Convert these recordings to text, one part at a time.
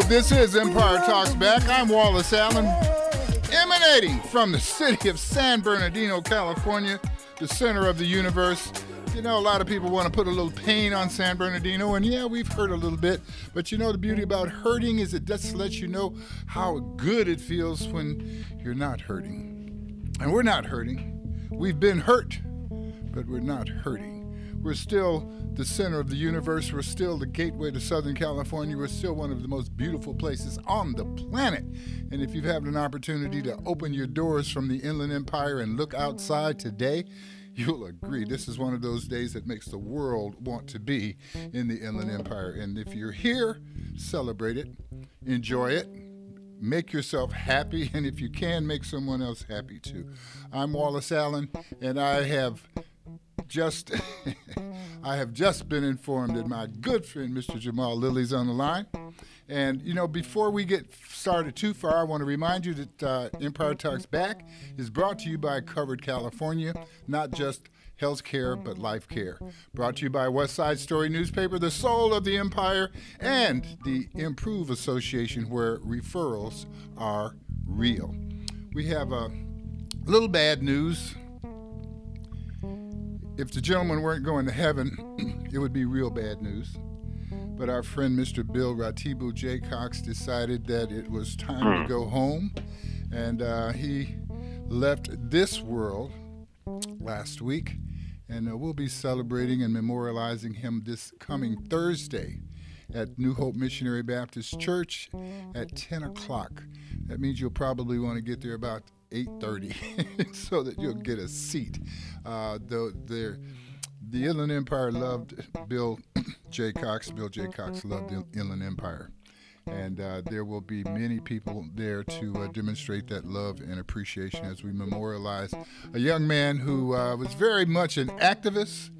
This is Empire Talks Back. I'm Wallace Allen, emanating from the city of San Bernardino, California, the center of the universe. You know, a lot of people want to put a little pain on San Bernardino, and yeah, we've hurt a little bit. But you know, the beauty about hurting is it just lets you know how good it feels when you're not hurting. And we're not hurting. We've been hurt, but we're not hurting. We're still the center of the universe. We're still the gateway to Southern California. We're still one of the most beautiful places on the planet. And if you've had an opportunity to open your doors from the Inland Empire and look outside today, you'll agree this is one of those days that makes the world want to be in the Inland Empire. And if you're here, celebrate it, enjoy it, make yourself happy, and if you can, make someone else happy too. I'm Wallace Allen, and I have just been informed that my good friend Mr. Jamal Lilly's on the line. And, you know, before we get started too far, I want to remind you that Empire Talks Back is brought to you by Covered California, not just health care, but life care. Brought to you by WestSide Story Newspaper, the soul of the empire, and the Improve Association, where referrals are real. We have a little bad news. If the gentlemen weren't going to heaven, it would be real bad news. But our friend Mr. Bill Ratibu J. Cox decided that it was time to go home, and he left this world last week, and we'll be celebrating and memorializing him this coming Thursday at New Hope Missionary Baptist Church at 10 o'clock. That means you'll probably want to get there about 8:30 so that you'll get a seat. The Inland Empire loved Bill J. Cox. Bill J. Cox loved the Inland Empire. And there will be many people there to demonstrate that love and appreciation as we memorialize a young man who was very much an activist,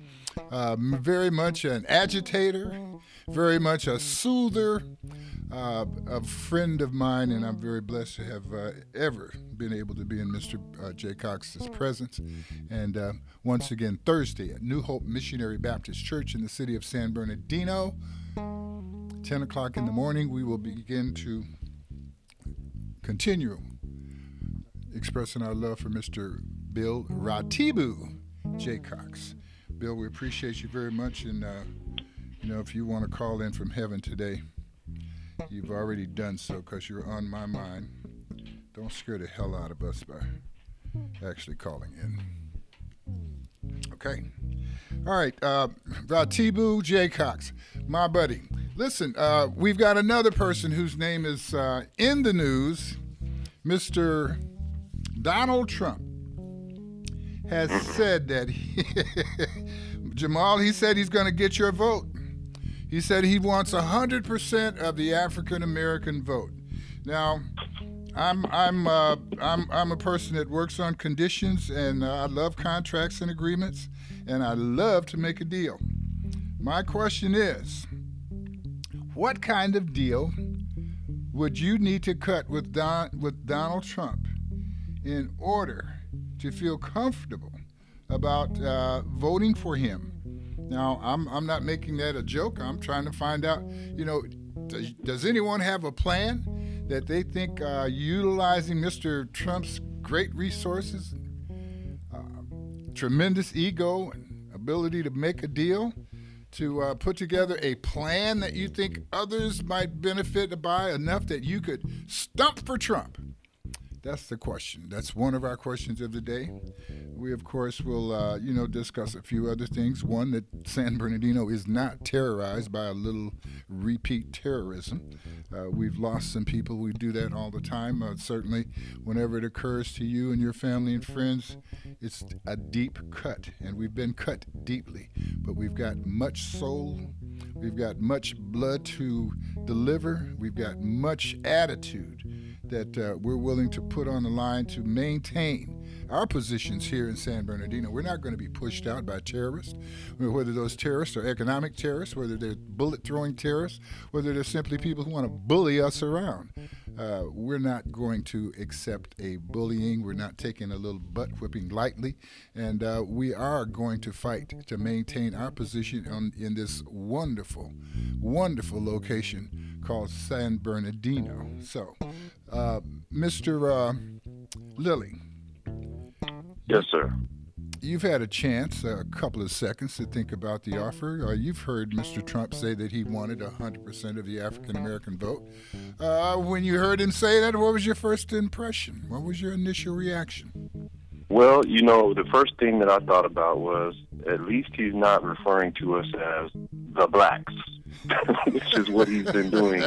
very much an agitator, very much a soother, a friend of mine, and I'm very blessed to have ever been able to be in Mr. J. Cox's presence. And once again, Thursday at New Hope Missionary Baptist Church in the city of San Bernardino, 10 o'clock in the morning, we will begin to continue expressing our love for Mr. Bill Ratibu J. Cox. Bill, we appreciate you very much, and you know, if you want to call in from heaven today, you've already done so because you're on my mind. Don't scare the hell out of us by actually calling in. Okay. All right. Ratibu J. Cox, my buddy. Listen, we've got another person whose name is in the news. Mr. Donald Trump has said that Jamal, he said he's going to get your vote. He said he wants 100% of the African American vote. Now, I'm a person that works on conditions, and I love contracts and agreements, and I love to make a deal. My question is, what kind of deal would you need to cut with Donald Trump in order to feel comfortable about voting for him? Now, I'm not making that a joke. I'm trying to find out, you know, does anyone have a plan that they think utilizing Mr. Trump's great resources, tremendous ego, and ability to make a deal, to put together a plan that you think others might benefit by enough that you could stump for Trump? That's the question. That's one of our questions of the day. We, of course, will, discuss a few other things. One, that San Bernardino is not terrorized by a little repeat terrorism. We've lost some people. We do that all the time. Certainly, whenever it occurs to you and your family and friends, it's a deep cut, and we've been cut deeply. But we've got much soul. We've got much blood to deliver. We've got much attitude that we're willing to put on the line to maintain our positions here in San Bernardino. We're not going to be pushed out by terrorists, whether those terrorists are economic terrorists, whether they're bullet-throwing terrorists, whether they're simply people who want to bully us around. We're not going to accept a bullying. We're not taking a little butt whipping lightly, and we are going to fight to maintain our position in this wonderful, wonderful location called San Bernardino. So, Mr. Lilly. Yes, sir. You've had a chance, a couple of seconds, to think about the offer. You've heard Mr. Trump say that he wanted 100% of the African-American vote. When you heard him say that, what was your first impression? What was your initial reaction? Well, the first thing that I thought about was, at least he's not referring to us as the blacks, which is what he's been doing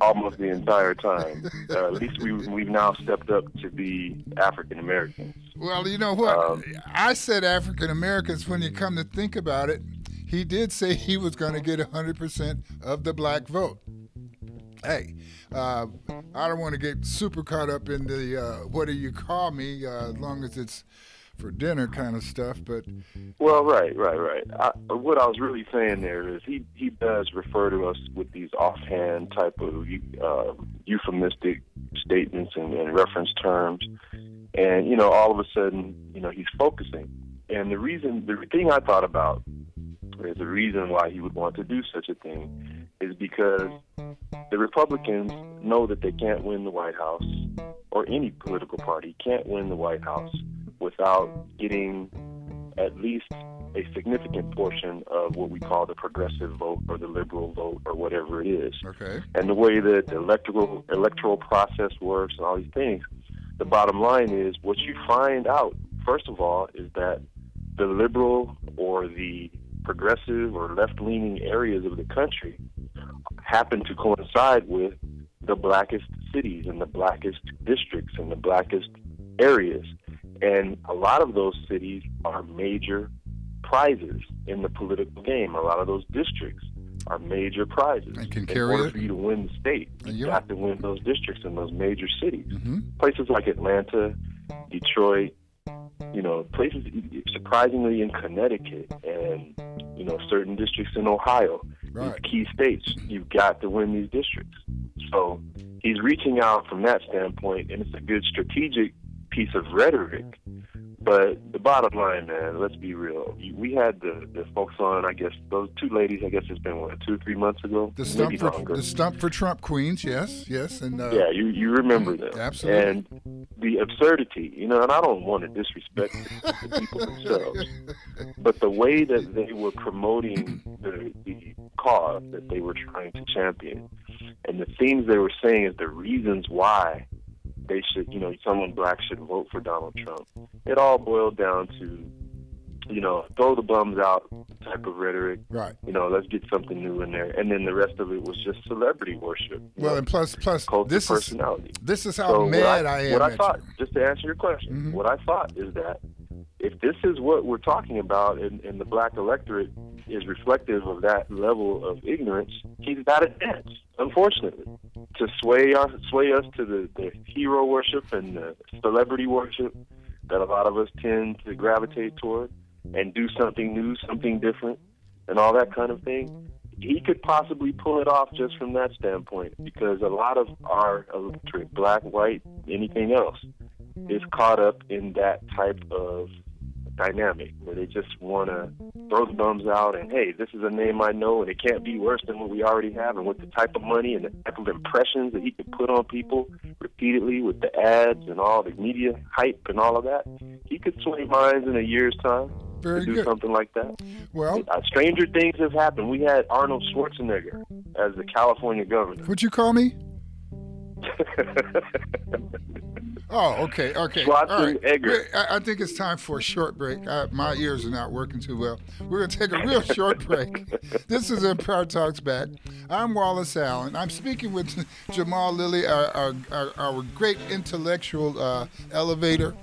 almost the entire time. At least we've now stepped up to be African Americans. Well, you know what? I said African Americans. When you come to think about it, he did say he was going to get 100% of the black vote. Hey, I don't want to get super caught up in the what do you call me, as long as it's for dinner kind of stuff, but... Well, right. What I was really saying there is he does refer to us with these offhand type of euphemistic statements and reference terms, and, all of a sudden, he's focusing. And the thing I thought about is the reason why he would want to do such a thing is because the Republicans know that they can't win the White House, or any political party can't win the White House, without getting at least a significant portion of what we call the progressive vote or the liberal vote or whatever it is. Okay. And the way that the electoral process works and all these things, the bottom line is what you find out, first of all, is that the liberal or the progressive or left-leaning areas of the country happen to coincide with the blackest cities and the blackest districts and the blackest areas. And a lot of those cities are major prizes in the political game. A lot of those districts are major prizes. And can in carry order it. for you to win the state, you have to win those districts in those major cities. Mm-hmm. Places like Atlanta, Detroit, places surprisingly in Connecticut and, certain districts in Ohio. Right. These key states, you've got to win these districts. So he's reaching out from that standpoint, and it's a good strategic piece of rhetoric. But the bottom line, man, let's be real. We had the folks on, I guess, those two ladies, I guess it's been, 2 or 3 months ago? The stump for Trump queens, yes. And yeah, you remember them. Absolutely. And the absurdity, and I don't want to disrespect the people themselves, but the way that they were promoting the cause that they were trying to champion, and the things they were saying as the reasons why they should, someone black should vote for Donald Trump. It all boiled down to, throw the bums out type of rhetoric. Right. Let's get something new in there. And then the rest of it was just celebrity worship. Well, and plus, this personality. This is how mad I am. What I thought, just to answer your question, what I thought is that if this is what we're talking about and the black electorate is reflective of that level of ignorance, he's got a chance, unfortunately, to sway us to the hero worship and the celebrity worship that a lot of us tend to gravitate toward, and do something new, something different, and all that kind of thing. He could possibly pull it off just from that standpoint, because a lot of our electorate, black, white, anything else, is caught up in that type of dynamic where they just want to throw the bums out and, hey, this is a name I know and it can't be worse than what we already have. And with the type of money and the type of impressions that he could put on people repeatedly with the ads and all the media hype and all of that, he could sway minds in a year's time. Very to do good. Something like that. Well, stranger things have happened. We had Arnold Schwarzenegger as the California governor. What'd you call me? Oh, okay. Schwarzenegger. Right. I think it's time for a short break. My ears are not working too well. We're going to take a real short break. This is Empire Talks Back. I'm Wallace Allen. I'm speaking with Jamal Lilly, our great intellectual elevator.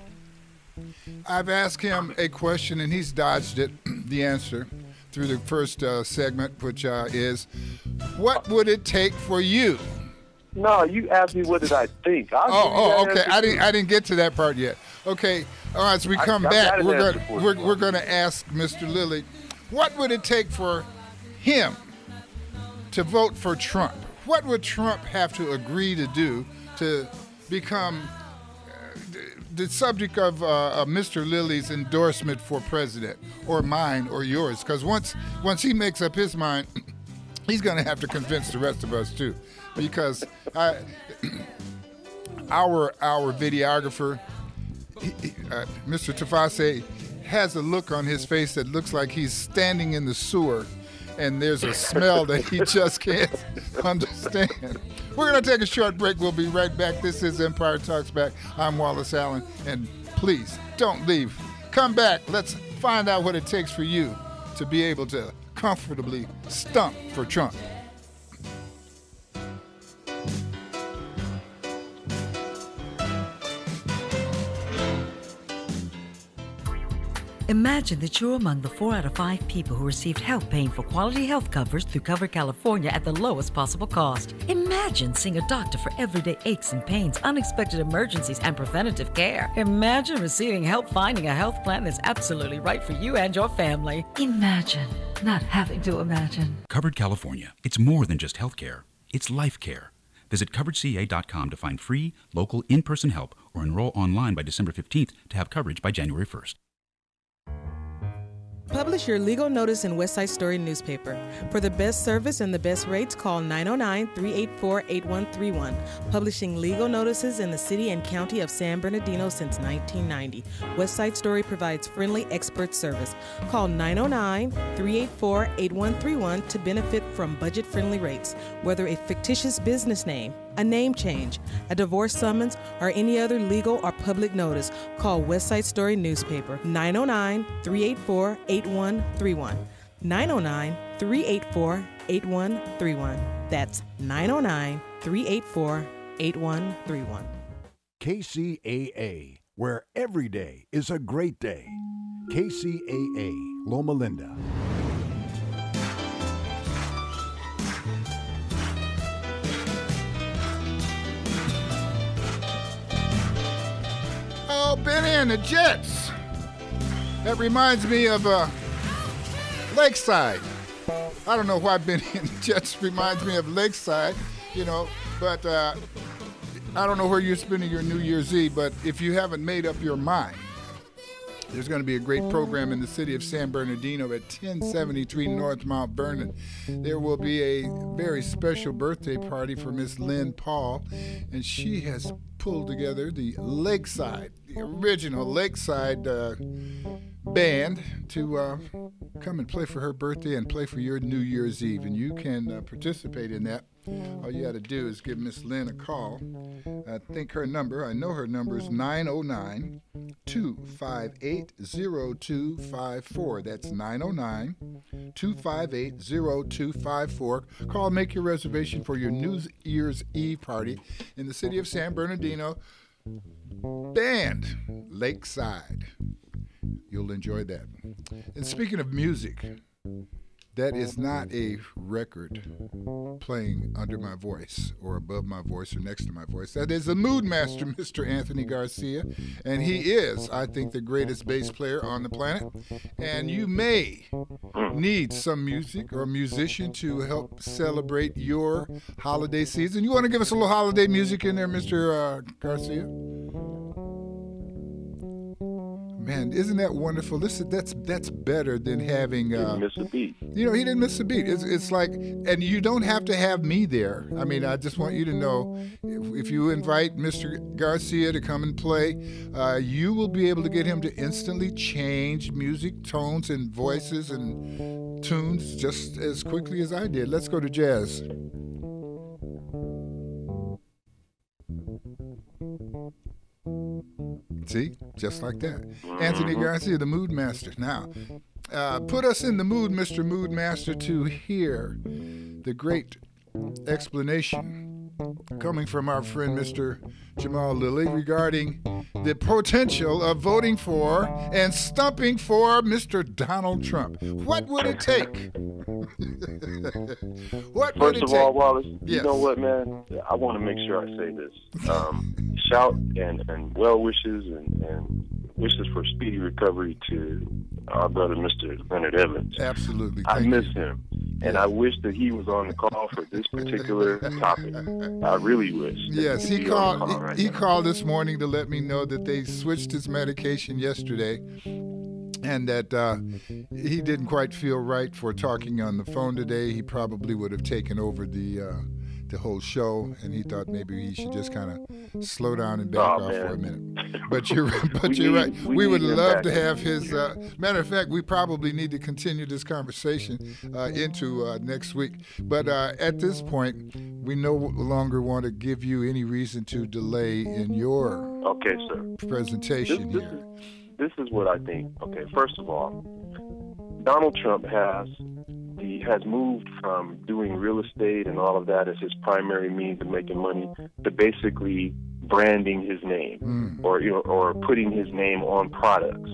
I've asked him a question, and he's dodged it, the answer, through the first segment, which is, what would it take for you? No, you asked me what did I think. Okay. I didn't get to that part yet. Okay, as we come back, we're going to ask Mr. Lilly, what would it take for him to vote for Trump? What would Trump have to agree to do to become the subject of Mr. Lilly's endorsement for president, or mine or yours? Because once he makes up his mind, he's going to have to convince the rest of us too. Because our videographer, Mr. Tafase, has a look on his face that looks like he's standing in the sewer, and there's a smell that he just can't understand. We're going to take a short break. We'll be right back. This is Empire Talks Back. I'm Wallace Allen, and please don't leave. Come back. Let's find out what it takes for you to be able to comfortably stump for Trump. Imagine that you're among the 4 out of 5 people who received help paying for quality health coverage through Cover California at the lowest possible cost. Imagine seeing a doctor for everyday aches and pains, unexpected emergencies, and preventative care. Imagine receiving help finding a health plan that's absolutely right for you and your family. Imagine not having to imagine. Covered California. It's more than just health care. It's life care. Visit coveredca.com to find free, local, in-person help or enroll online by December 15th to have coverage by January 1st. Publish your legal notice in WestSide Story newspaper. For the best service and the best rates, call 909-384-8131. Publishing legal notices in the city and county of San Bernardino since 1990. WestSide Story provides friendly expert service. Call 909-384-8131 to benefit from budget-friendly rates. Whether a fictitious business name, a name change, a divorce summons, or any other legal or public notice, call WestSide Story newspaper 909-384-8131. 909-384-8131. That's 909-384-8131. KCAA, where every day is a great day. KCAA, Loma Linda. Oh, Benny and the Jets. That reminds me of Lakeside. I don't know why Benny and the Jets reminds me of Lakeside, but I don't know where you're spending your New Year's Eve, but if you haven't made up your mind, there's going to be a great program in the city of San Bernardino at 1073 North Mount Vernon. There will be a very special birthday party for Miss Lynn Paul, and she has pulled together the Lakeside, the original Lakeside band to come and play for her birthday and play for your New Year's Eve. And you can participate in that. All you got to do is give Miss Lynn a call. I know her number is 909-258-0254. That's 909-258-0254. Call, make your reservation for your New Year's Eve party in the city of San Bernardino. Band Lakeside. You'll enjoy that. And speaking of music, that is not a record playing under my voice or above my voice or next to my voice. That is the mood master, Mr. Anthony Garcia. And he is, I think, the greatest bass player on the planet. And you may need some music or musician to help celebrate your holiday season. You want to give us a little holiday music in there, Mr. Garcia? Man, isn't that wonderful? That's better than having. He didn't miss a beat. He didn't miss a beat. It's like, and you don't have to have me there. I mean, I just want you to know, if you invite Mr. Garcia to come and play, you will be able to get him to instantly change music, tones, and voices and tunes just as quickly as I did. Let's go to jazz. See? Just like that. Anthony Garcia, the Mood Master. Now, put us in the mood, Mr. Mood Master, to hear the great explanation coming from our friend Mr. Jamal Lilly regarding the potential of voting for and stumping for Mr. Donald Trump. What would it take? What would it take? First of all, Wallace, yes. You know what, man? I want to make sure I say this. shout and well wishes and wishes for speedy recovery to our brother, Mr. Leonard Evans. Absolutely. I miss him, and I wish that he was on the call for this particular topic. I really wish. Yes, he called. He called this morning to let me know that they switched his medication yesterday, and that he didn't quite feel right for talking on the phone today. He probably would have taken over the whole show, and he thought maybe he should just kind of slow down and back off for a minute. But you're right. We would love to have his. Matter of fact, we probably need to continue this conversation into next week. But at this point, we no longer want to give you any reason to delay in your presentation here. This is what I think. Okay, first of all, Donald Trump has moved from doing real estate and all of that as his primary means of making money to basically branding his name, or putting his name on products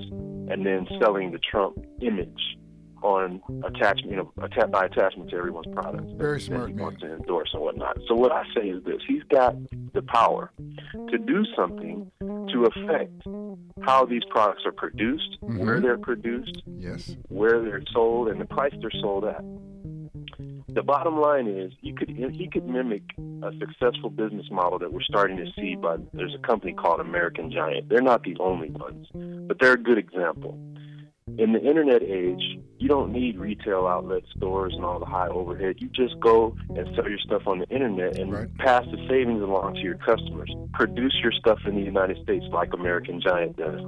and then selling the Trump image on attachment, by attachment to everyone's products. Very smart he man. wants to endorse and whatnot. So what I say is this: he's got the power to do something to affect how these products are produced, where they're produced, yes, where they're sold, and the price they're sold at. The bottom line is he could mimic a successful business model that we're starting to see. But there's a company called American Giant. They're not the only ones, but they're a good example. In the internet age, you don't need retail outlet stores and all the high overhead. You just go and sell your stuff on the internet and pass the savings along to your customers. Produce your stuff in the United States like American Giant does.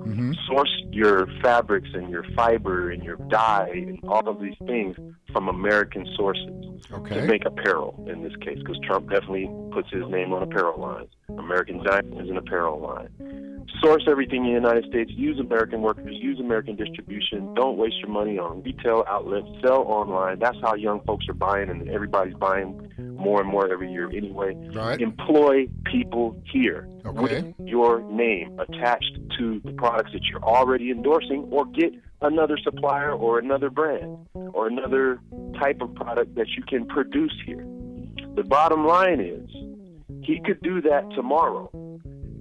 Source your fabrics and your fiber and your dye and all of these things from American sources to make apparel in this case, because Trump definitely puts his name on apparel lines. American Giant is an apparel line. Source everything in the United States. Use American workers. Use American distribution. Don't waste your money on retail outlets. Sell online. That's how young folks are buying, and everybody's buying more and more every year anyway. Employ people here with your name attached to the products that you're already endorsing, or get another supplier or another brand or another type of product that you can produce here. The bottom line is he could do that tomorrow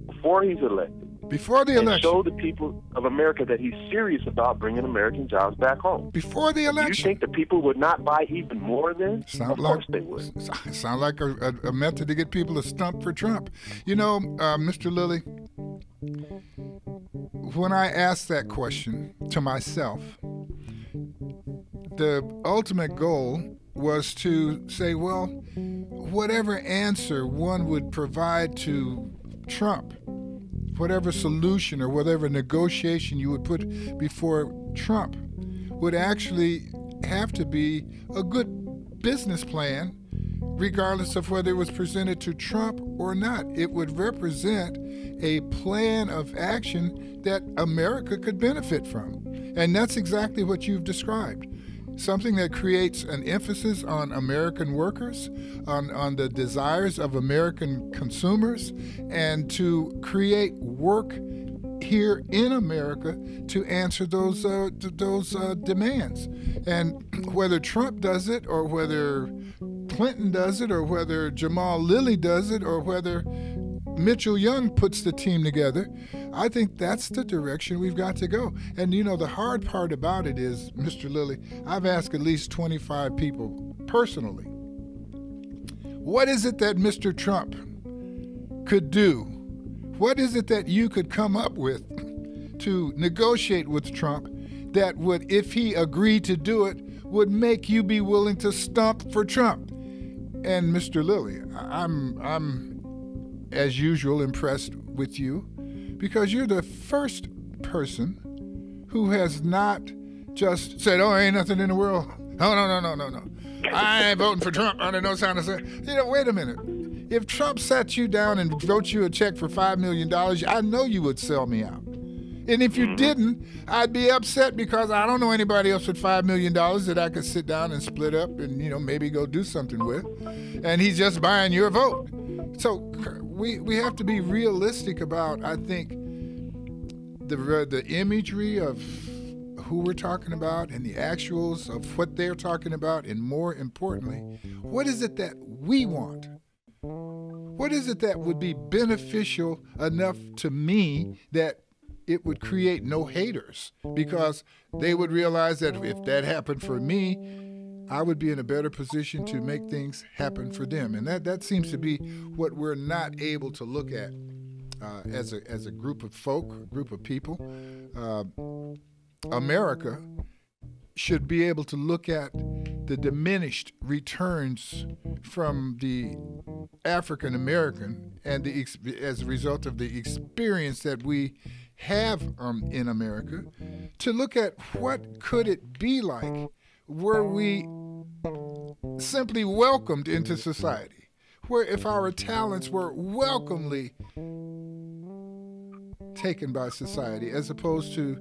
before he's elected. Before the election. Show the people of America that he's serious about bringing American jobs back home. Before the election. Do you think the people would not buy even more then? Of course they would. Sound like a method to get people to stump for Trump. You know, Mr. Lilly, when I asked that question to myself, the ultimate goal was to say, well, whatever answer one would provide to Trump, whatever solution or whatever negotiation you would put before Trump would actually have to be a good business plan, regardless of whether it was presented to Trump or not. It would represent a plan of action that America could benefit from. And that's exactly what you've described. Something that creates an emphasis on American workers, on the desires of American consumers, and to create work here in America to answer those demands. And whether Trump does it, or whether Clinton does it, or whether Jamal Lilly does it, or whether Mitchell Young puts the team together, I think that's the direction we've got to go. And you know, the hard part about it is, Mr. Lilly, I've asked at least 25 people personally, what is it that Mr. Trump could do? What is it that you could come up with to negotiate with Trump that would, if he agreed to do it, would make you be willing to stump for Trump? And Mr. Lilly, I'm as usual impressed with you, because you're the first person who has not just said, oh, ain't nothing in the world. Oh, no. I ain't voting for Trump. I don't know how to say. You know, wait a minute. If Trump sat you down and wrote you a check for $5 million, I know you would sell me out. And if you didn't, I'd be upset, because I don't know anybody else with $5 million that I could sit down and split up and, you know, maybe go do something with. And he's just buying your vote. So we have to be realistic about, I think, the imagery of who we're talking about and the actuals of what they're talking about, and more importantly, what is it that we want? What is it that would be beneficial enough to me that it would create no haters? Because they would realize that if that happened for me, I would be in a better position to make things happen for them. And that seems to be what we're not able to look at as a group of folk, a group of people. America should be able to look at the diminished returns from the African American and as a result of the experience that we have in America, to look at what could it be like were we simply welcomed into society, where if our talents were welcomely taken by society, as opposed to,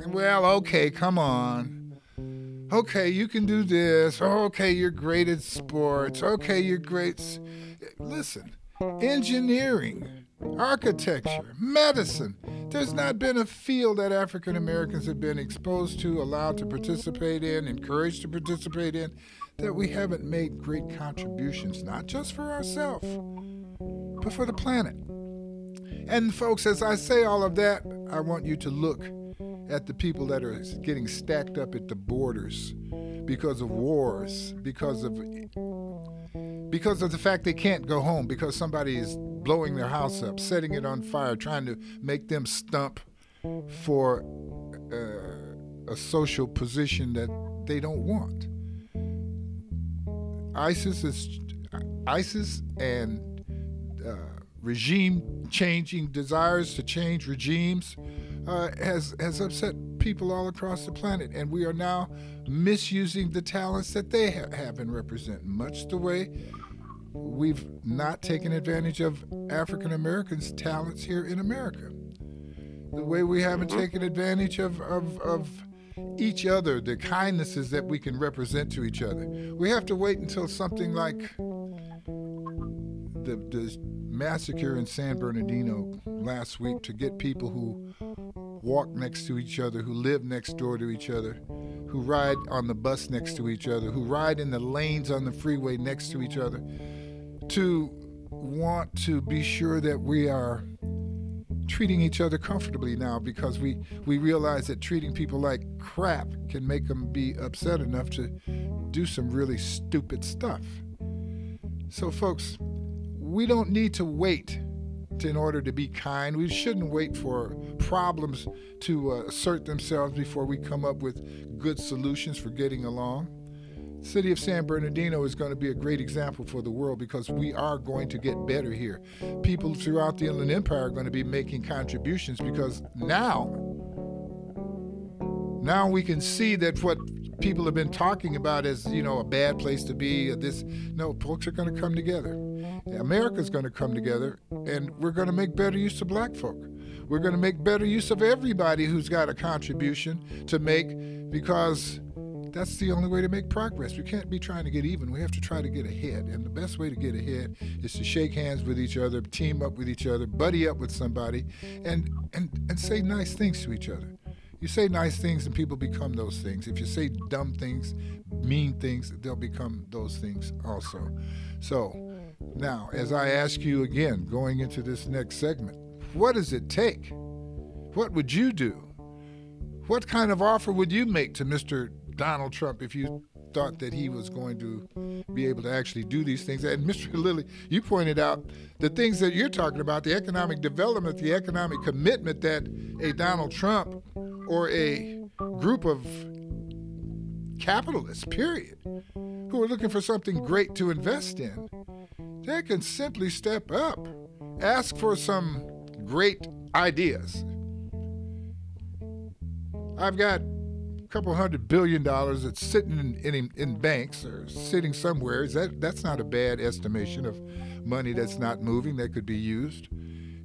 well, okay, come on. Okay, you can do this. Okay, you're great at sports. Okay, you're great. Listen, engineering, architecture, medicine. There's not been a field that African Americans have been exposed to, allowed to participate in, encouraged to participate in, that we haven't made great contributions, not just for ourselves, but for the planet. And folks, as I say all of that, I want you to look at the people that are getting stacked up at the borders because of wars, because of the fact they can't go home, because somebody is blowing their house up, setting it on fire, trying to make them stump for a social position that they don't want. ISIS and regime-changing desires to change regimes has upset people all across the planet, and we are now misusing the talents that they have and represent, much the way we've not taken advantage of African Americans' talents here in America. The way we haven't taken advantage of each other, the kindnesses that we can represent to each other. We have to wait until something like the massacre in San Bernardino last week to get people who walk next to each other, who live next door to each other, who ride on the bus next to each other, who ride in the lanes on the freeway next to each other, to want to be sure that we are treating each other comfortably now, because we realize that treating people like crap can make them be upset enough to do some really stupid stuff. So folks, we don't need to wait in order to be kind. We shouldn't wait for problems to assert themselves before we come up with good solutions for getting along. The city of San Bernardino is going to be a great example for the world, because we are going to get better here. People throughout the Inland Empire are going to be making contributions, because now we can see that what people have been talking about as, a bad place to be, folks are going to come together. America's going to come together, and we're going to make better use of black folk. We're going to make better use of everybody who's got a contribution to make, because that's the only way to make progress. We can't be trying to get even. We have to try to get ahead. And the best way to get ahead is to shake hands with each other, team up with each other, buddy up with somebody, and say nice things to each other. You say nice things and people become those things. If you say dumb things, mean things, they'll become those things also. So now, as I ask you again, going into this next segment, what does it take? What would you do? What kind of offer would you make to Mr. Donald Trump if you thought that he was going to be able to actually do these things? And Mr. Lilly, you pointed out the things that you're talking about, the economic development, the economic commitment that a Donald Trump or a group of capitalists, period, who are looking for something great to invest in, they can simply step up, ask for some great ideas. I've got a couple $100 billion that's sitting in banks or sitting somewhere. That's not a bad estimation of money that's not moving that could be used.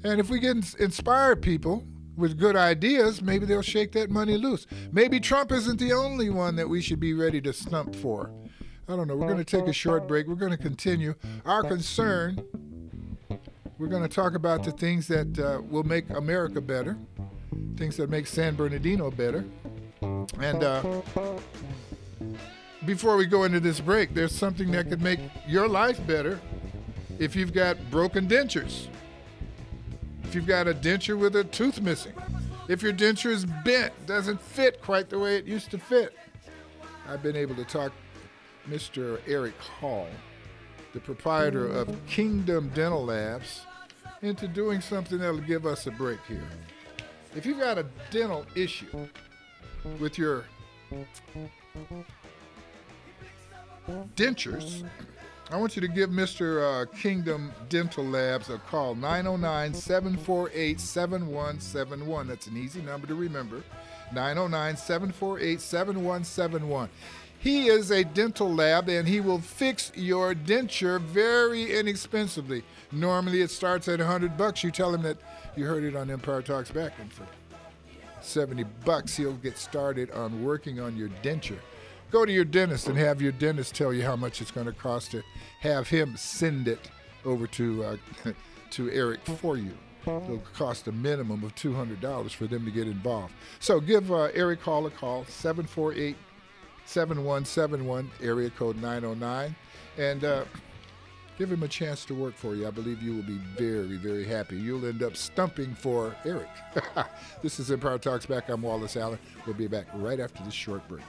And if we can inspire people with good ideas, maybe they'll shake that money loose. Maybe Trump isn't the only one that we should be ready to stump for. I don't know. We're going to take a short break. We're going to continue our concern. We're going to talk about the things that will make America better, things that make San Bernardino better. And before we go into this break, there's something that could make your life better if you've got broken dentures. If you've got a denture with a tooth missing. If your denture is bent, doesn't fit quite the way it used to fit. I've been able to talk Mr. Eric Hall, the proprietor of Kingdom Dental Labs, into doing something that'll give us a break here. If you've got a dental issue with your dentures, I want you to give Mr. Kingdom Dental Labs a call, 909-748-7171. That's an easy number to remember, 909-748-7171. He is a dental lab, and he will fix your denture very inexpensively. Normally, it starts at $100. You tell him that you heard it on Empire Talks Back, and for $70, he'll get started on working on your denture. Go to your dentist and have your dentist tell you how much it's going to cost to have him send it over to Eric for you. It'll cost a minimum of $200 for them to get involved. So give Eric Hall a call, 748-7171, area code 909, and give him a chance to work for you. I believe you will be very, very happy. You'll end up stumping for Eric. This is Empire Talks Back. I'm Wallace Allen. We'll be back right after this short break.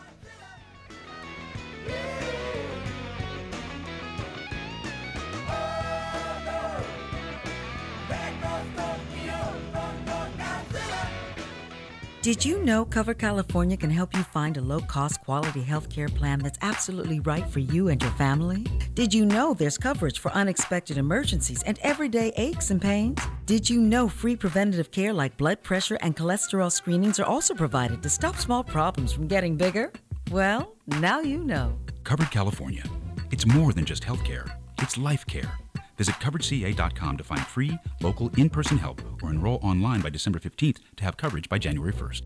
Did you know Cover California can help you find a low-cost quality health care plan that's absolutely right for you and your family? Did you know there's coverage for unexpected emergencies and everyday aches and pains? Did you know free preventative care like blood pressure and cholesterol screenings are also provided to stop small problems from getting bigger? Well, now you know. Covered California. It's more than just health care. It's life care. Visit CoveredCA.com to find free, local, in-person help or enroll online by December 15th to have coverage by January 1st.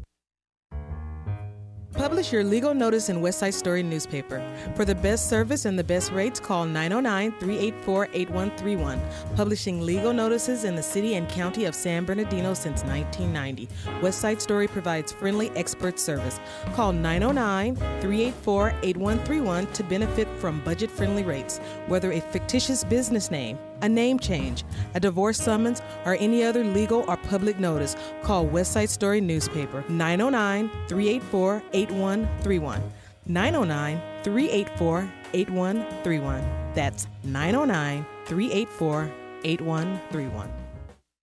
Publish your legal notice in WestSide Story newspaper. For the best service and the best rates, call 909-384-8131. Publishing legal notices in the city and county of San Bernardino since 1990. WestSide Story provides friendly expert service. Call 909-384-8131 to benefit from budget-friendly rates. Whether a fictitious business name, a name change, a divorce summons, or any other legal or public notice, call WestSide Story newspaper, 909-384-8131. 909-384-8131. That's 909-384-8131.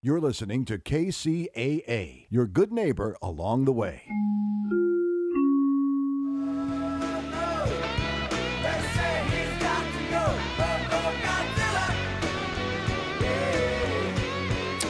You're listening to KCAA, your good neighbor along the way.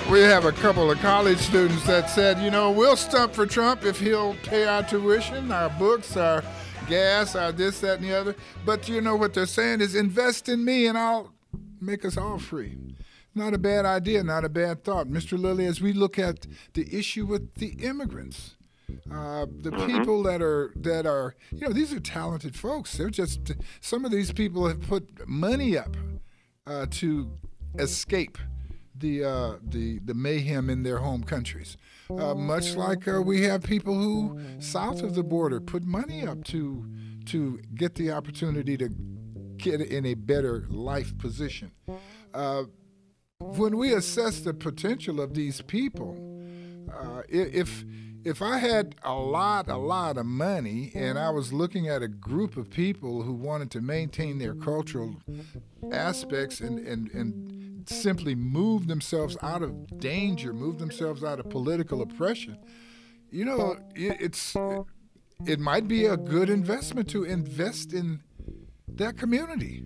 We have a couple of college students that said, you know, we'll stump for Trump if he'll pay our tuition, our books, our gas, our this, that, and the other. But you know what they're saying is invest in me and I'll make us all free. Not a bad idea, not a bad thought. Mr. Lilly, as we look at the issue with the immigrants, the people that are, you know, these are talented folks. They're just, some of these people have put money up to escape the mayhem in their home countries. Much like we have people who, south of the border, put money up to get the opportunity to get in a better life position. When we assess the potential of these people, if I had a lot of money and I was looking at a group of people who wanted to maintain their cultural aspects and simply move themselves out of danger, move themselves out of political oppression, you know, it might be a good investment to invest in that community.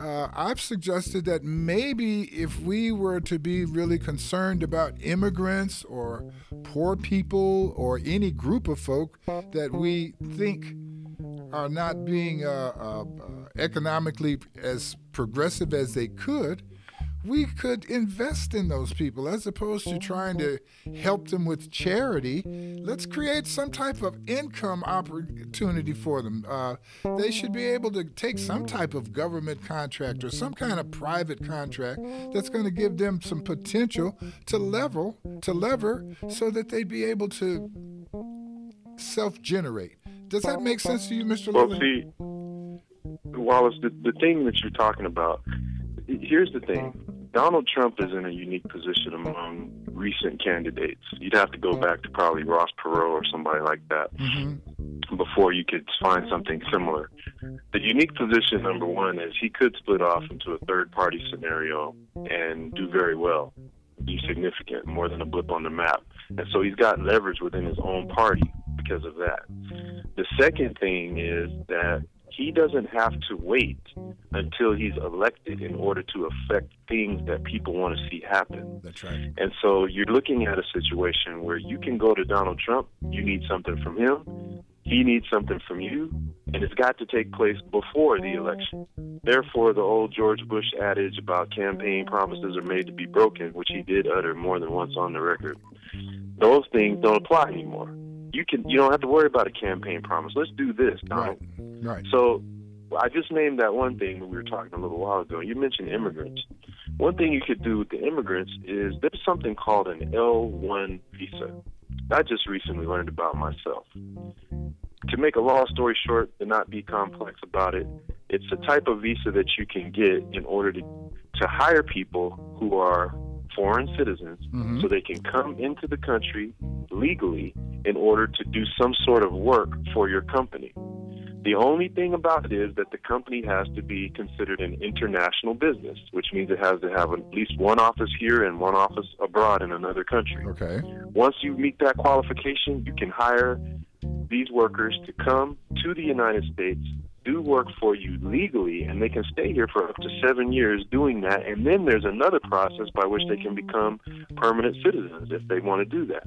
I've suggested that maybe if we were to be really concerned about immigrants or poor people or any group of folk that we think are not being economically as progressive as they could, we could invest in those people as opposed to trying to help them with charity. Let's create some type of income opportunity for them. They should be able to take some type of government contract or some kind of private contract that's going to give them some potential to lever so that they'd be able to self-generate. Does that make sense to you, Mr. Lilly? Well, see, Wallace, the thing that you're talking about, here's the thing. Donald Trump is in a unique position among recent candidates. You'd have to go back to probably Ross Perot or somebody like that before you could find something similar. The unique position, number one, is he could split off into a third-party scenario and do very well, be significant, more than a blip on the map. And so he's got leverage within his own party because of that. The second thing is that he doesn't have to wait until he's elected in order to affect things that people want to see happen. That's right. And so you're looking at a situation where you can go to Donald Trump, you need something from him, he needs something from you, and it's got to take place before the election. Therefore, the old George Bush adage about campaign promises are made to be broken, which he did utter more than once on the record, those things don't apply anymore. You don't have to worry about a campaign promise. Let's do this, Donald. Right. So I just named that one thing when we were talking a little while ago. You mentioned immigrants. One thing you could do with the immigrants is there's something called an L1 visa. I just recently learned about myself. To make a long story short and not be complex about it, it's a type of visa that you can get in order to hire people who are foreign citizens so they can come into the country legally in order to do some sort of work for your company. The only thing about it is that the company has to be considered an international business, which means it has to have at least one office here and one office abroad in another country. Okay. Once you meet that qualification, you can hire these workers to come to the United States, do work for you legally, and they can stay here for up to 7 years doing that. And then there's another process by which they can become permanent citizens if they want to do that.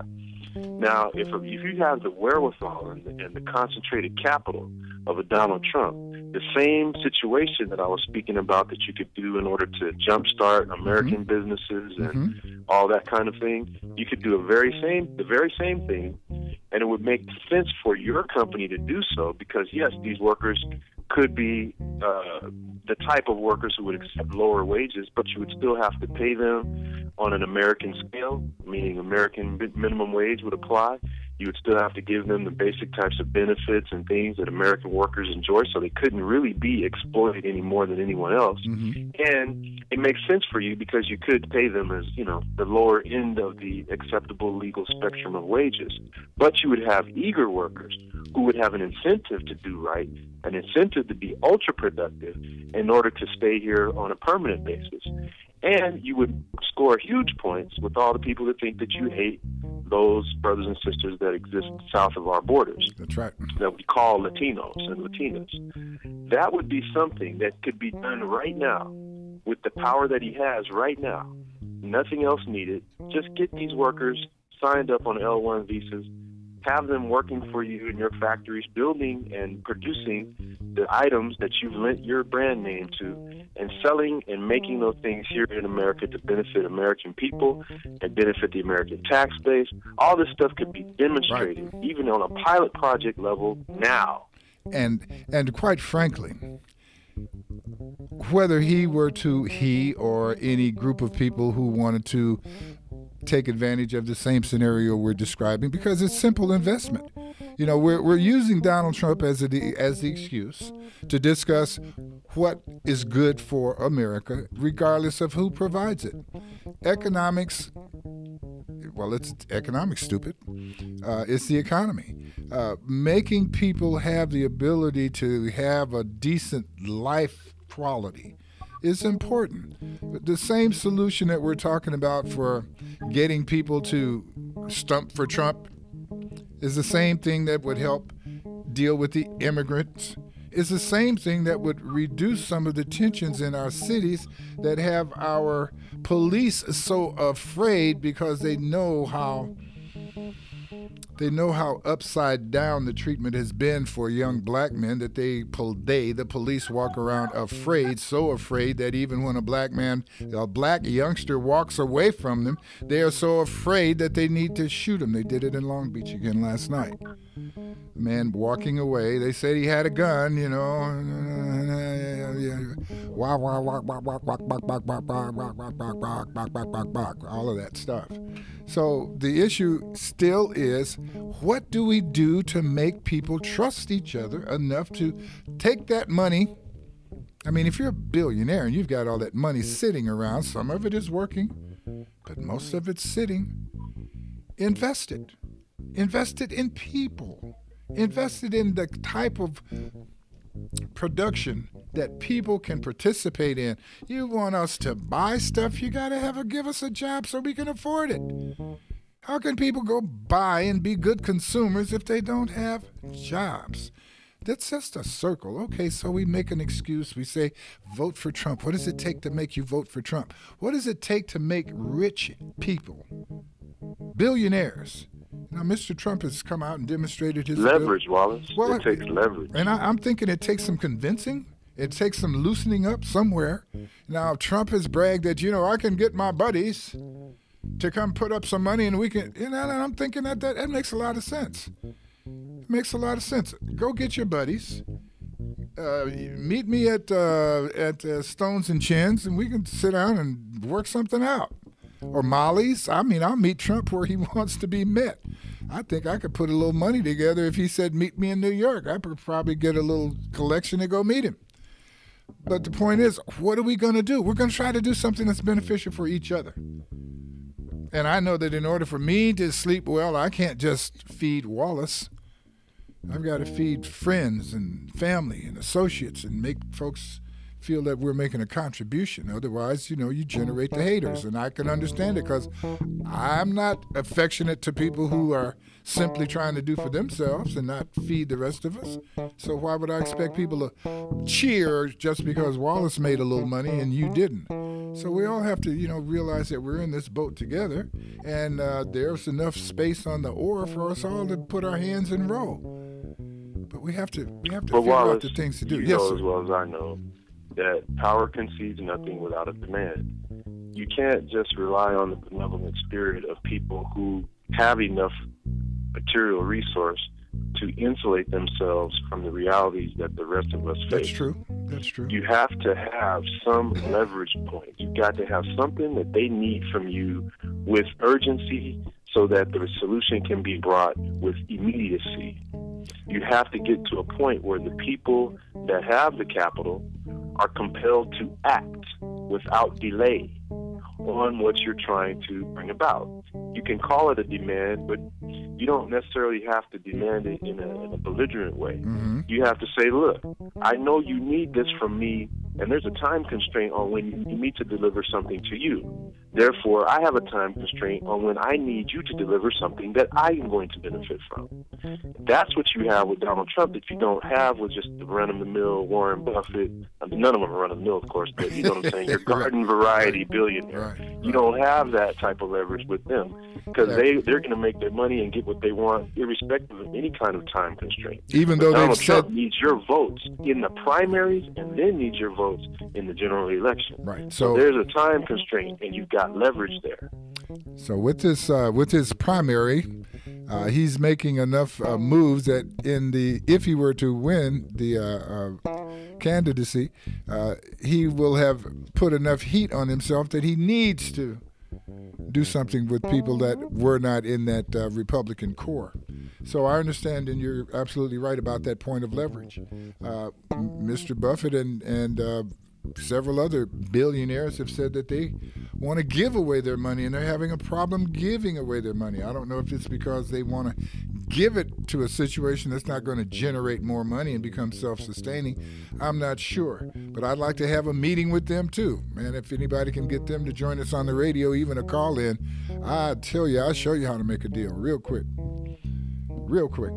Now, if you have the wherewithal and the concentrated capital of a Donald Trump, the same situation that I was speaking about that you could do in order to jumpstart American businesses and all that kind of thing, you could do the very same thing, and it would make sense for your company to do so because, yes, these workers could be the type of workers who would accept lower wages, but you would still have to pay them on an American scale, meaning American minimum wage would apply. You would still have to give them the basic types of benefits and things that American workers enjoy, so they couldn't really be exploited any more than anyone else. And it makes sense for you because you could pay them as, the lower end of the acceptable legal spectrum of wages. But you would have eager workers who would have an incentive to do right, an incentive to be ultra productive in order to stay here on a permanent basis. And you would score huge points with all the people that think that you hate those brothers and sisters that exist south of our borders. That's right. That we call Latinos and Latinas. That would be something that could be done right now with the power that he has right now. Nothing else needed. Just get these workers signed up on L1 visas, have them working for you in your factories, building and producing the items that you've lent your brand name to, and selling and making those things here in America to benefit American people and benefit the American tax base. All this stuff could be demonstrated, even on a pilot project level now. And quite frankly, whether he or any group of people who wanted to take advantage of the same scenario we're describing, because it's simple investment. We're using Donald Trump as the excuse to discuss what is good for America, regardless of who provides it. Economics, well, it's economics, stupid. It's the economy. Making people have the ability to have a decent life quality is important. But the same solution that we're talking about for getting people to stump for Trump is the same thing that would help deal with the immigrants. It's the same thing that would reduce some of the tensions in our cities that have our police so afraid because they know how upside down the treatment has been for young black men that the police walk around afraid, so afraid that even when a black youngster walks away from them, they are so afraid that they need to shoot him. They did it in Long Beach again last night. The man walking away, they said he had a gun, all of that stuff. So the issue still is, what do we do to make people trust each other enough to take that money I mean, if you're a billionaire and you've got all that money sitting around, some of it is working, but most of it's sitting. Invest it. Invest it in people. Invest it in the type of production that people can participate in. You want us to buy stuff, you got to give us a job so we can afford it. How can people go buy and be good consumers if they don't have jobs? That's just a circle. Okay, so we make an excuse. We say, vote for Trump. What does it take to make you vote for Trump? What does it take to make rich people, billionaires? Now, Mr. Trump has come out and demonstrated his leverage, Wallace. Well, it takes leverage. And I'm thinking it takes some convincing. It takes some loosening up somewhere. Now, Trump has bragged that, I can get my buddies to come put up some money and we can, and I'm thinking that makes a lot of sense. It makes a lot of sense. Go get your buddies. Meet me at Stones and Chins, and we can sit down and work something out. Or Molly's. I mean, I'll meet Trump where he wants to be met. I think I could put a little money together if he said, meet me in New York. I could probably get a little collection to go meet him. But the point is, what are we going to do? We're going to try to do something that's beneficial for each other. And I know that in order for me to sleep well, I can't just feed Wallace. I've got to feed friends and family and associates and make folks feel that we're making a contribution. Otherwise, you generate the haters. And I can understand it because I'm not affectionate to people who are simply trying to do for themselves and not feed the rest of us. So why would I expect people to cheer just because Wallace made a little money and you didn't? So we all have to, realize that we're in this boat together, and there's enough space on the oar for us all to put our hands and row. But we have to figure Wallace, out the things to do. You know as well as I know that power concedes nothing without a demand. You can't just rely on the benevolent spirit of people who have enough material resource to insulate themselves from the realities that the rest of us face. That's true. You have to have some leverage point. You've got to have something that they need from you with urgency so that the solution can be brought with immediacy. You have to get to a point where the people that have the capital are compelled to act without delay on what you're trying to bring about. You can call it a demand, but you don't necessarily have to demand it in a belligerent way. Mm-hmm. You have to say, look, I know you need this from me, and there's a time constraint on when you need to deliver something to you. Therefore, I have a time constraint on when I need you to deliver something that I am going to benefit from. That's what you have with Donald Trump that you don't have with just the run-of-the-mill Warren Buffett. I mean, none of them are run-of-the-mill, of course, but you know what I'm saying? Your garden variety billionaire. Right. You don't have that type of leverage with them because they're going to make their money and get what they want irrespective of any kind of time constraint. Even though Donald Trump needs your votes in the primaries and then needs your votes in the general election. Right. So there's a time constraint, and you've got leverage there. So with his primary, he's making enough moves that if he were to win the candidacy, he will have put enough heat on himself that he needs to do something with people that were not in that Republican core. So I understand, and you're absolutely right about that point of leverage. Mr. Buffett and several other billionaires have said that they want to give away their money, and they're having a problem giving away their money. I don't know if it's because they want to give it to a situation that's not going to generate more money and become self-sustaining. I'm not sure. But I'd like to have a meeting with them too. Man, if anybody can get them to join us on the radio, even a call in, I'll show you how to make a deal real quick. Real quick.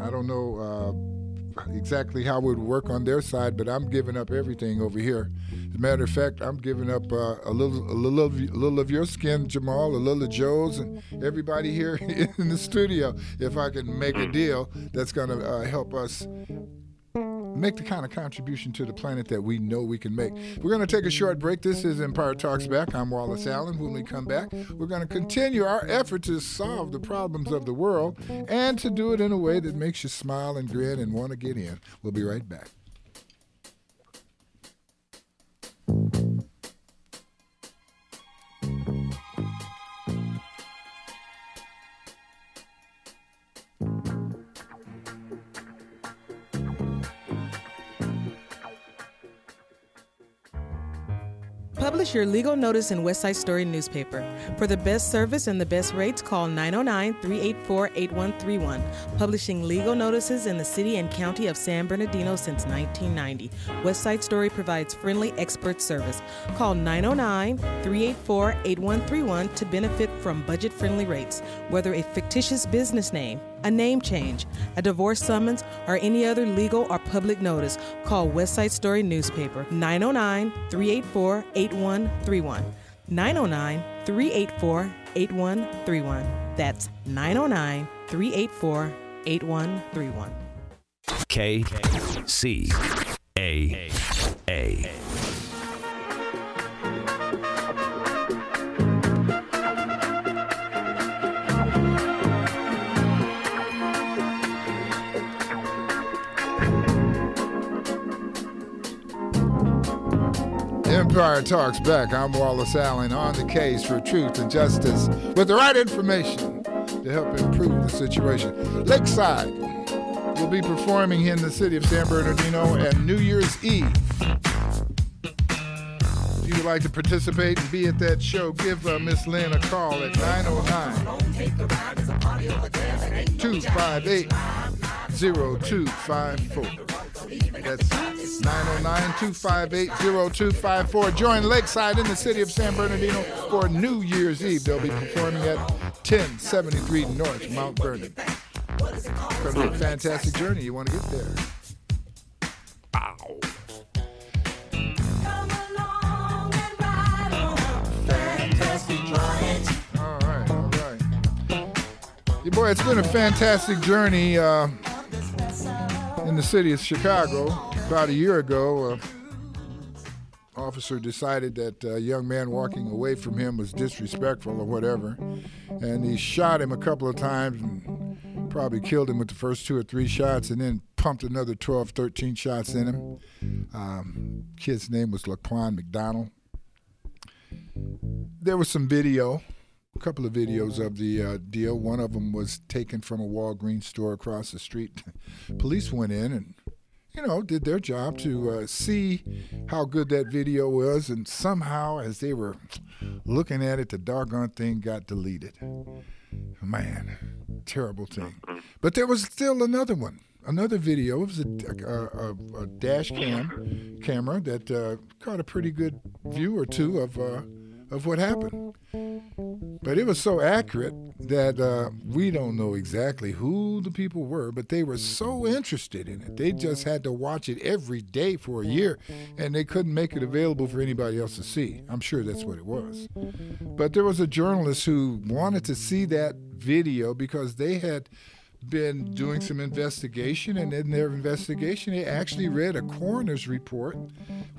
I don't know exactly how it would work on their side, but I'm giving up everything over here. As a matter of fact, I'm giving up a little of your skin, Jamal, a little of Joe's, and everybody here in the studio, if I can make a deal that's going to help us make the kind of contribution to the planet that we know we can make. We're going to take a short break. This is Empire Talks Back. I'm Wallace Allen. When we come back, we're going to continue our effort to solve the problems of the world and to do it in a way that makes you smile and grin and want to get in. We'll be right back. Publish your legal notice in WestSide Story newspaper. For the best service and the best rates, call 909-384-8131. Publishing legal notices in the city and county of San Bernardino since 1990. WestSide Story provides friendly expert service. Call 909-384-8131 to benefit from budget-friendly rates. Whether a fictitious business name, a name change, a divorce summons, or any other legal or public notice, call WestSide Story newspaper 909-384-8131. 909-384-8131. That's 909-384-8131. KCAA. Empire Talks back. I'm Wallace Allen, on the case for truth and justice with the right information to help improve the situation. LSSTLK will be performing in the city of San Bernardino on New Year's Eve. If you would like to participate and be at that show, give Miss Lynn a call at 909-258-0254. That's 909-258-0254. Join LSSTLK in the city of San Bernardino for New Year's Eve. They'll be performing at 1073 North Mount Vernon. It's going to be a fantastic journey. You want to get there. Ow. All right. Your boy, it's been a fantastic journey in the city of Chicago. About a year ago, officer decided that a young man walking away from him was disrespectful or whatever, and he shot him a couple of times and probably killed him with the first 2 or 3 shots, and then pumped another 12, 13 shots in him. Kid's name was Laquan McDonald. There was some video, a couple of videos of the deal. One of them was taken from a Walgreens store across the street. Police went in and, did their job to see how good that video was, and somehow, as they were looking at it, the doggone thing got deleted. Man, terrible thing. But there was still another one, another video. It was a dash camera that caught a pretty good view or two of what happened. But it was so accurate that we don't know exactly who the people were, but they were so interested in it. They just had to watch it every day for a year, and they couldn't make it available for anybody else to see. I'm sure that's what it was. But there was a journalist who wanted to see that video because they had been doing some investigation, and in their investigation they actually read a coroner's report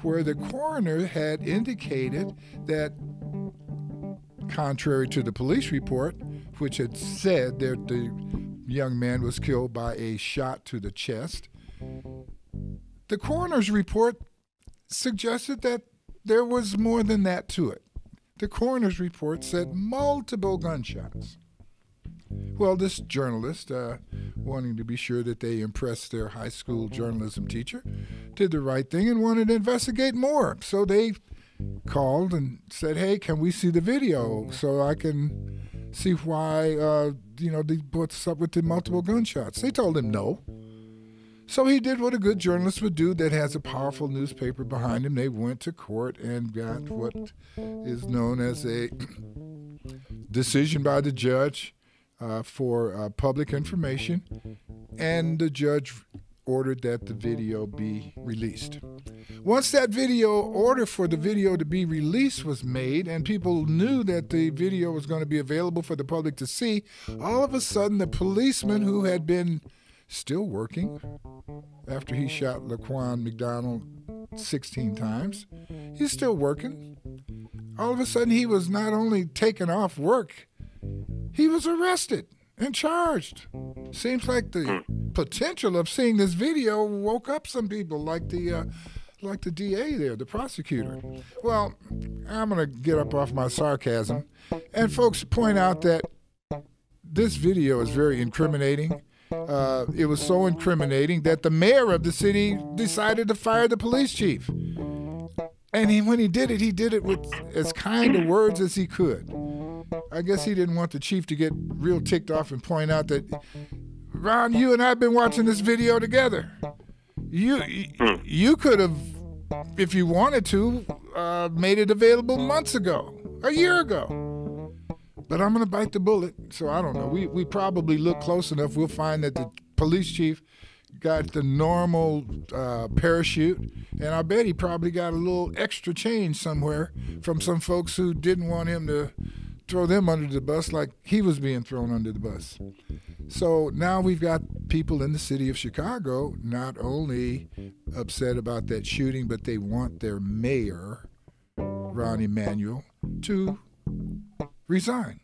where the coroner had indicated that, contrary to the police report, which had said that the young man was killed by a shot to the chest, the coroner's report suggested that there was more than that to it. The coroner's report said multiple gunshots. Well, this journalist, wanting to be sure that they impressed their high school journalism teacher, did the right thing and wanted to investigate more. So they called and said, hey, can we see the video so I can see why, what's up with the multiple gunshots? They told him no. So he did what a good journalist would do that has a powerful newspaper behind him. They went to court and got what is known as a decision by the judge for public information, and the judge ordered that the video be released. Once that order for the video to be released was made and people knew that the video was going to be available for the public to see, all of a sudden the policeman who had been still working after he shot Laquan McDonald 16 times, he's still working. All of a sudden he was not only taken off work, he was arrested and charged. Seems like the potential of seeing this video woke up some people, like the DA there, the prosecutor. Well, I'm going to get up off my sarcasm and folks point out that this video is very incriminating. It was so incriminating that the mayor of the city decided to fire the police chief. And when he did it with as kind of words as he could. I guess he didn't want the chief to get real ticked off and point out that, Ron, you and I have been watching this video together. You could have, if you wanted to, made it available months ago, a year ago. But I'm going to bite the bullet, so I don't know. We probably look close enough. We'll find that the police chief got the normal parachute, and I bet he probably got a little extra change somewhere from some folks who didn't want him to throw them under the bus like he was being thrown under the bus. So now we've got people in the city of Chicago not only upset about that shooting, but they want their mayor, Ron Emanuel, to resign.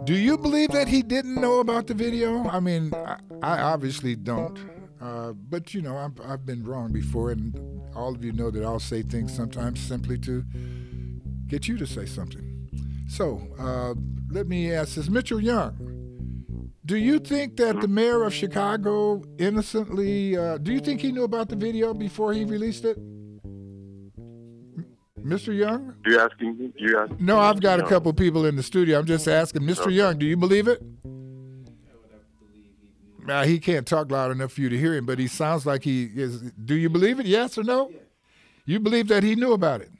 Do you believe that he didn't know about the video? I mean, I obviously don't. But, you know, I've been wrong before, and all of you know that I'll say things sometimes simply to get you to say something. So let me ask this. Mitchell Young, do you think that the mayor of Chicago innocently, do you think he knew about the video before he released it? Mr. Young? You're asking? No, I've got a couple people in the studio. I'm just asking. Mr. Young, do you believe it? He can't talk loud enough for you to hear him, but he sounds like he is. Do you believe it? Yes or no? You believe that he knew about it?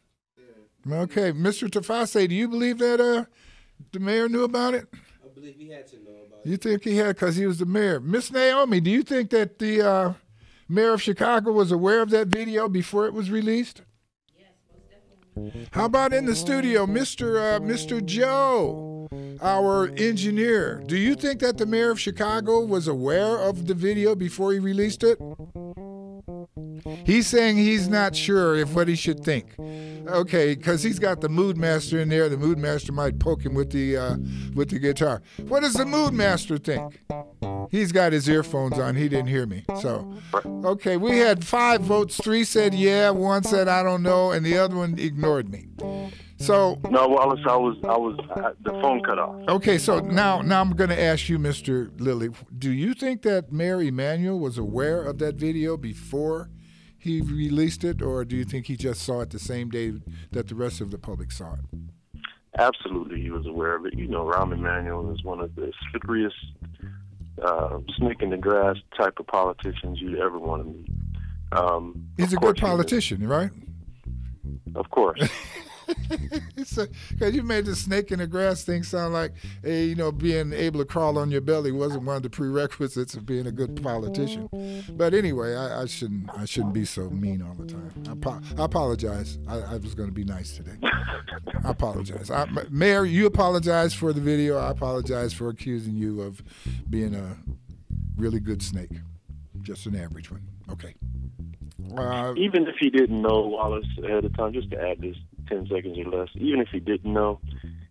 Okay. Mr. Tafase, do you believe that the mayor knew about it? I believe he had to know about it. You think he had because he was the mayor. Miss Naomi, do you think that the mayor of Chicago was aware of that video before it was released? How about in the studio, Mr. Joe, our engineer? Do you think that the mayor of Chicago was aware of the video before he released it? He's saying he's not sure if what he should think. Okay, because he's got the mood master in there. The mood master might poke him with the guitar. What does the mood master think? He's got his earphones on. He didn't hear me. So, okay, we had 5 votes. 3 said yeah, 1 said I don't know, and the other one ignored me. So no, Wallace, the phone cut off. Okay, so now I'm going to ask you, Mr. Lilly, do you think that Mayor Emanuel was aware of that video before he released it, or do you think he just saw it the same day that the rest of the public saw it? Absolutely, he was aware of it. You know, Rahm Emanuel is one of the slipperiest, snake in the grass type of politicians you'd ever want to meet. He's a good politician, right? Of course. Because you made the snake in the grass thing sound like, hey, you know, being able to crawl on your belly wasn't one of the prerequisites of being a good politician. But anyway, I shouldn't be so mean all the time. I apologize. I was going to be nice today. I apologize. Mayor, you apologize for the video. I apologize for accusing you of being a really good snake, just an average one. Okay. Even if he didn't know, Wallace, ahead of time, just to add this 10 seconds or less, even if he didn't know,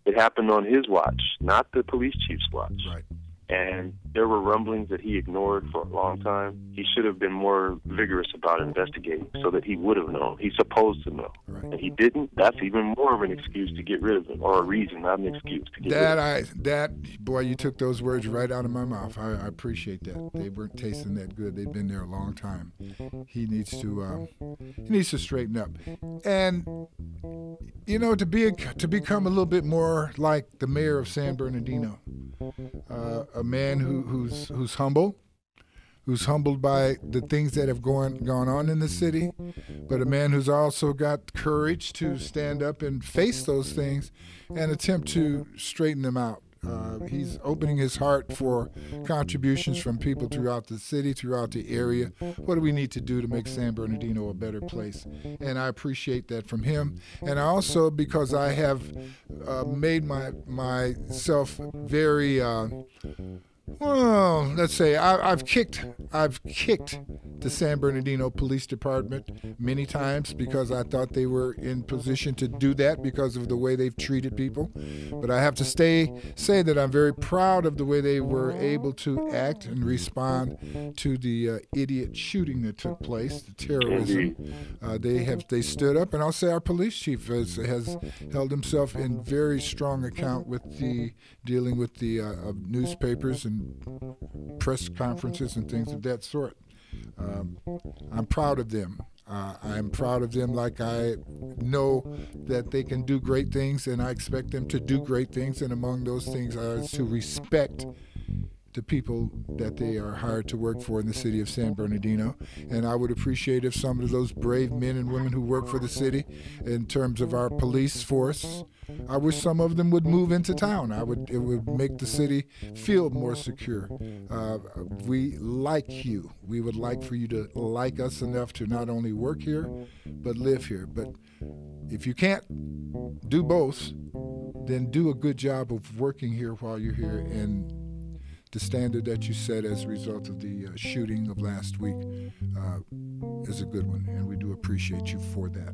it happened on his watch, not the police chief's watch. Right. And there were rumblings that he ignored for a long time. He should have been more vigorous about investigating so that he would have known. He's supposed to know. Right. And he didn't. That's even more of an excuse to get rid of him, or a reason, not an excuse to get rid of him. Boy, you took those words right out of my mouth. I appreciate that. They weren't tasting that good. They've been there a long time. He needs to straighten up. And, you know, to become a little bit more like the mayor of San Bernardino, a man who's humble, who's humbled by the things that have gone on in the city, but a man who's also got courage to stand up and face those things and attempt to straighten them out. He's opening his heart for contributions from people throughout the city, throughout the area. What do we need to do to make San Bernardino a better place? And I appreciate that from him. And also because I have made myself very well, let's say I've kicked the San Bernardino Police Department many times because I thought they were in position to do that because of the way they've treated people. But I have to say that I'm very proud of the way they were able to act and respond to the idiot shooting that took place, the terrorism. They stood up, and I'll say our police chief has held himself in very strong account with dealing with the newspapers and press conferences and things of that sort. I'm proud of them. I'm proud of them, like I know that they can do great things, and I expect them to do great things, and among those things is to respect the people that they are hired to work for in the city of San Bernardino. And I would appreciate if some of those brave men and women who work for the city in terms of our police force, I wish some of them would move into town. It would make the city feel more secure. We like you. We would like for you to like us enough to not only work here, but live here. But if you can't do both, then do a good job of working here while you're here. And the standard that you set as a result of the shooting of last week is a good one, and we do appreciate you for that.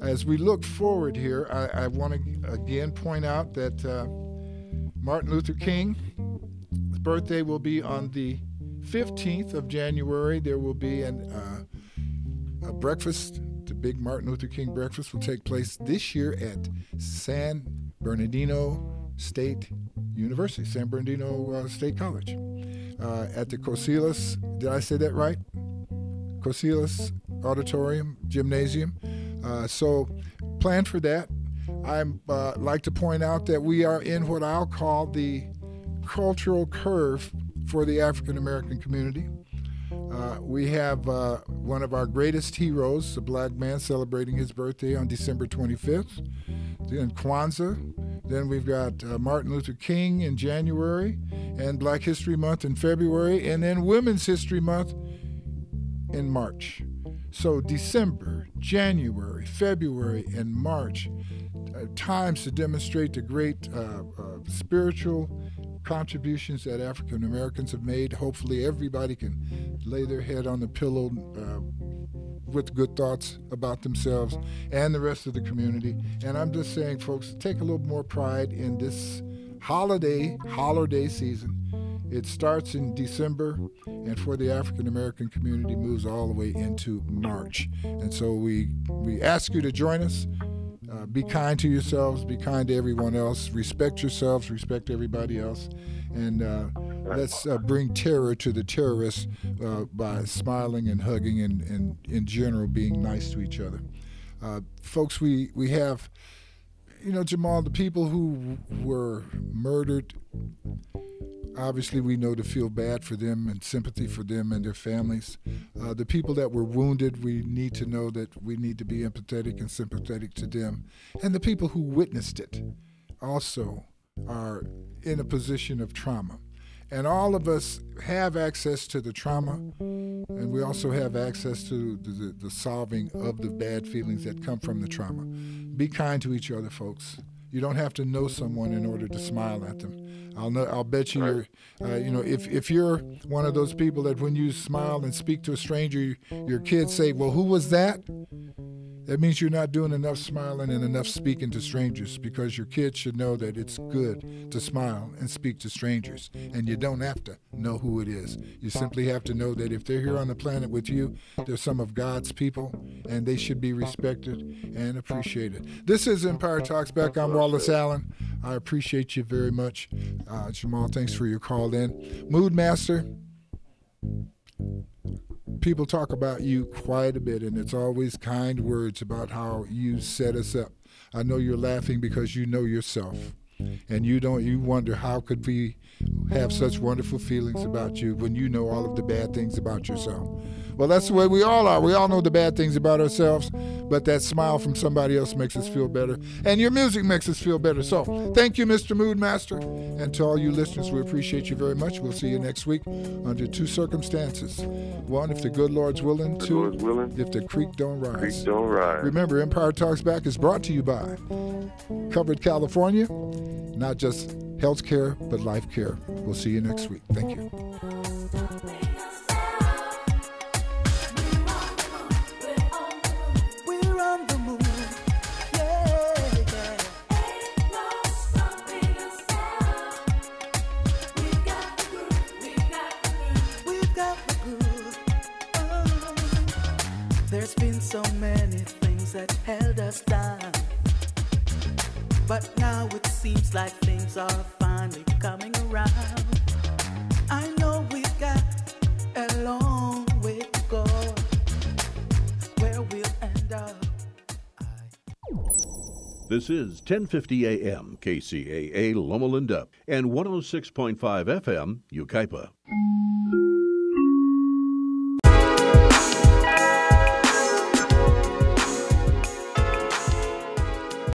As we look forward here, I want to again point out that Martin Luther King's birthday will be on the 15th of January. There will be a breakfast. The big Martin Luther King breakfast will take place this year at San Bernardino State University, San Bernardino State College, at the Cosilas, did I say that right? Cosilas Auditorium, Gymnasium. So plan for that. I'd like to point out that we are in what I'll call the cultural curve for the African American community. We have one of our greatest heroes, a black man, celebrating his birthday on December 25th. Then Kwanzaa. Then we've got Martin Luther King in January, and Black History Month in February, and then Women's History Month in March. So December, January, February, and March, times to demonstrate the great spiritual contributions that African Americans have made. Hopefully everybody can lay their head on the pillow with good thoughts about themselves and the rest of the community. And I'm just saying, folks, take a little more pride in this holiday season. It starts in December, and for the African American community moves all the way into March. And so we ask you to join us. Be kind to yourselves, be kind to everyone else, respect yourselves, respect everybody else, and let's bring terror to the terrorists by smiling and hugging and in general being nice to each other. Folks, we have, Jamal, the people who were murdered, obviously we know to feel bad for them and sympathy for them and their families. The people that were wounded, we need to know that we need to be empathetic and sympathetic to them. And the people who witnessed it also are in a position of trauma. And all of us have access to the trauma, and we also have access to the solving of the bad feelings that come from the trauma. Be kind to each other, folks. You don't have to know someone in order to smile at them. I'll bet you if you're one of those people that when you smile and speak to a stranger, your kids say, well, who was that? That means you're not doing enough smiling and enough speaking to strangers, because your kids should know that it's good to smile and speak to strangers. And you don't have to know who it is. You simply have to know that if they're here on the planet with you, they're some of God's people, and they should be respected and appreciated. This is Empire Talks Back. I'm Wallace Allen. I appreciate you very much. Jamal, thanks for your call in. Mood Master. People talk about you quite a bit, and it's always kind words about how you set us up. I know you're laughing because you know yourself, and you wonder how could we have such wonderful feelings about you when you know all of the bad things about yourself. Well, that's the way we all are. We all know the bad things about ourselves, but that smile from somebody else makes us feel better, and your music makes us feel better. So thank you, Mr. Mood Master, and to all you listeners, we appreciate you very much. We'll see you next week under two circumstances. One, if the good Lord's willing. Two, if the creek don't rise. Remember, Empire Talks Back is brought to you by Covered California, not just health care, but life care. We'll see you next week. Thank you. There's been so many things that held us down, but now it seems like things are finally coming around. I know we've got a long way to go, where we This is 1050 AM KCAA Loma Linda and 106.5 FM Yucaipa.